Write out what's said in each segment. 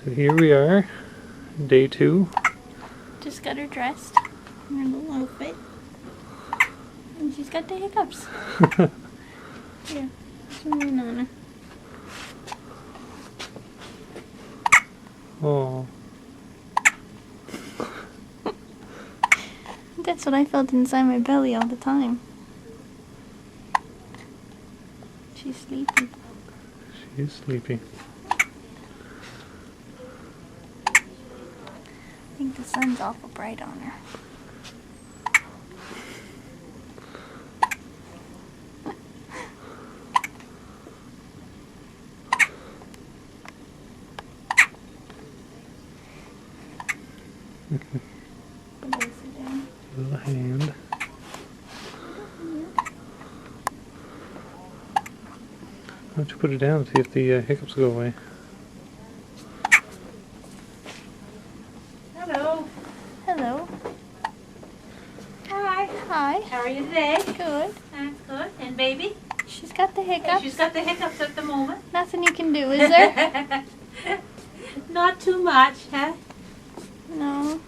So here we are, day 2. Just got her dressed in her little outfit. And she's got the hiccups. Here, zoom in on her. Oh. That's what I felt inside my belly all the time. She's sleeping. She's sleepy. I think the sun's awful bright on her. Little hand. Why don't you put it down and see if the hiccups go away? Hello. Hello. Hi. Hi. How are you today? Good. That's good. And baby? She's got the hiccups. She's got the hiccups at the moment. Nothing you can do, is there? Not too much, huh? No.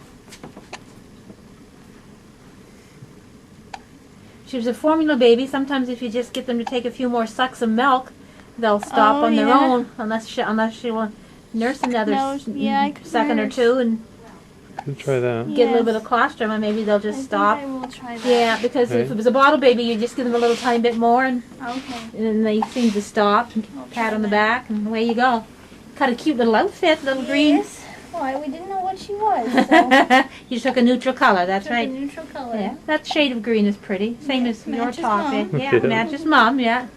She was a formula baby. Sometimes if you just get them to take a few more sucks of milk, they'll stop on their own. Unless she will nurse another I could second nurse. or two and Could try that. get a little bit of colostrum, and maybe they'll just stop. I will try that. Yeah, because if it was a bottle baby, you just give them a little tiny bit more, and Okay. then they seem to stop. And I'll pat try on the that. back, and away you go. Got a cute little outfit, little green. Yes. Why, we didn't know what she was, so. You took a neutral color, that's Took a right. neutral color. Yeah, that shade of green is pretty. Same as your matches top. Mom. Yeah, Yeah. matches Mom, yeah.